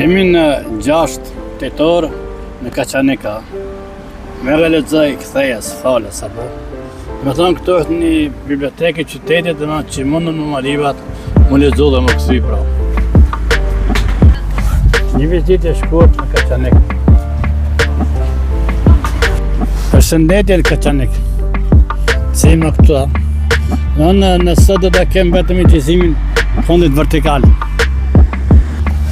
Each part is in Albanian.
Jemi në 6 tetor në Kaçanika. Me realizoj kthejes falës apo. Me thonë këto është një bibliotekë e qytetit dhe që mundën më marivat më lexo dhe më kthy pra. Një vizitë e shkurt në Kaçanik. Përshëndetje në Kaçanik. Si më këto? Në sot do ta kem vetëm incizimin fondit vertikal.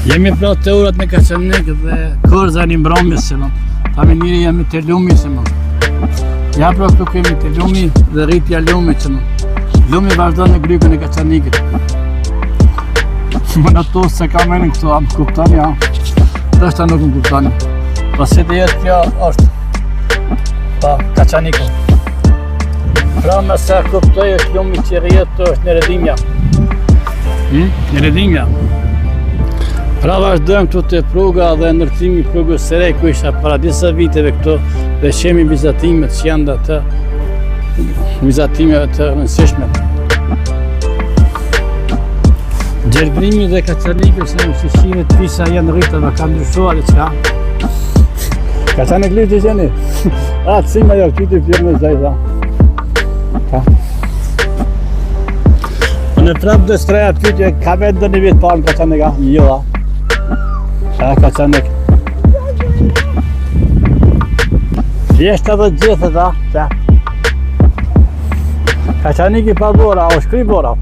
Jemi plot të urat në Kaçanik dhe korza një mbrëmjes se më. Tami njëri jemi të lumi se më. Ja pra këtu kemi të lumi dhe rritja lumit se më. Lumi vazhdon në grykën e Kaçanikit. Më në to se ka menin këtu, a më kuptoni, ja. Dështë nuk më kuptoni. Pasi të jetë kjo është Kaçaniku. Pra me se kuptoj është lumi që rjetë të është në Redimja. Në Redimja. Pra vazhdojmë këtu të pruga dhe ndërtimi prugës së re ku isha para disa viteve këtu dhe shemi vizatimet që janë dhe të vizatimeve të rëndësishme. Gjelbrimi dhe Kaçanikës në shishime të pisa janë rritët dhe ka ndryshuar e qka. Kaçanik lirë që qeni? A, të sima jo këtë i fjërë në zajza. Në prapë dhe streja të që ka vetë dhe një vitë parë në Kaçanika? Jo, Kaçanik. Jeshtë edhe gjithë da. Kaçanik i pa bora, o shkri bora.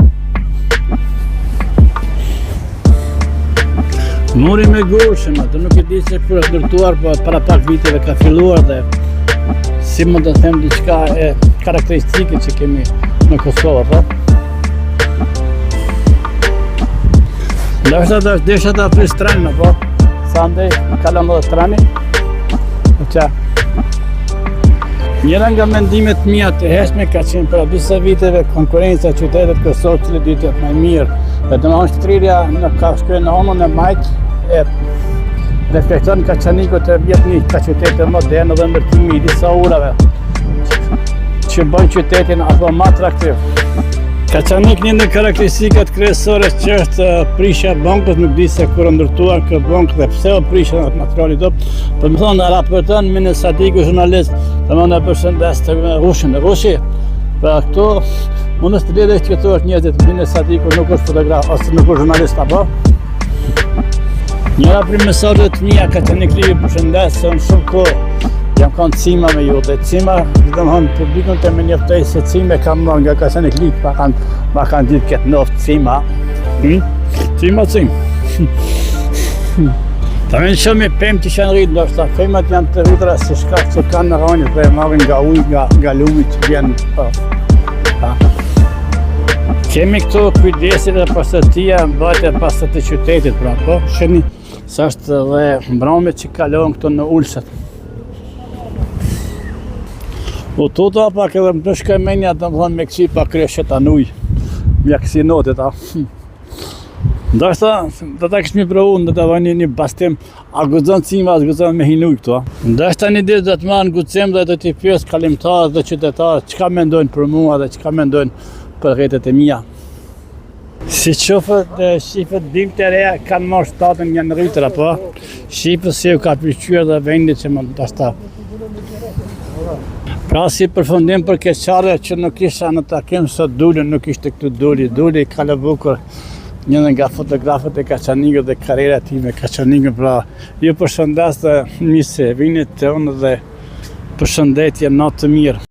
Muri me gushëm, atë nuk e di se kur është ndërtuar, po para pak viteve ka filluar dhe si më të them diçka e karakteristike që kemi në Kosovë, po. Desha ta pris trenin, po. Sa ndej, kalon edhe treni. Qa. Njëra nga mendimet mia të hershme ka qenë para disa viteve konkurenca qytetet Kosovë që ditë jetë më mirë. Dhe domethënë shtrirja në ka shkruar në onën e majt e reflekton Kaçaniku të vjetë një ka qytete moderne dhe ndërtimi i disa urave që bën qytetin apo më atraktiv. Kaçanik një në karakteristikat kryesore që është prishja bankës, nuk di se kur ndërtuar këtë bankë dhe pse o prishja në materiali top. Për më thonë, raporton Mine Sadiku, jurnalist, të më në përshëndes të Rushin. Rushi, për këto, mundës të lidhe që këto është njerëzit, Mine Sadiku nuk është fotograf, ose nuk është jurnalist, apo? Njëra për mesazhet mia Kaçanik Livi përshëndes, se unë shumë kohë jam kanë cima me ju dhe cima, domethënë publikun të më njoftoj se cime kam marrë nga Kaçanik Livi, ma kanë ditë këtë noftë cima. Cima. Ta me në shumë i pëmë që shanë rritë, ndoshta femët janë të rritëra si shkak që kanë në rronjët dhe marrin nga ujë, nga lumi që vjenë. Kemi këtu kujdesit dhe pastërtia, mbajtja e pastërti të qytetit, pra, po, sheni, sa është dhe mbrëmjet që kalohen këtu në ulsat. U tuta pak edhe më të shkoj menja të më thonë me kësi pa kryeshet anuj, mja kësi notit, Ndashta, do ta kishmi provu, do ta vani një bastim, a guxon cima, a guxon me hinuj këtu, Ndashta një ditë do të marrë guxim dhe do t'i pyes kalimtarët dhe qytetarët çka mendojnë për mua dhe çka mendojnë për rrjetet e mia. Si qofët, shifët dim të reja kanë marrë shtatën janë rritër, apo? Shifët si u ka pëlqyer dhe vendit që më ndashta. Pra si përfundim për keqare që nuk isha në takim sot Duli, nuk ishte këtu Duli Kale Bukur, një nga fotografët e Kaçanikut dhe karriera e tij me Kaçanikun, pra ju përshëndes dhe mirëse, vini te unë dhe përshëndetje, natë të mirë.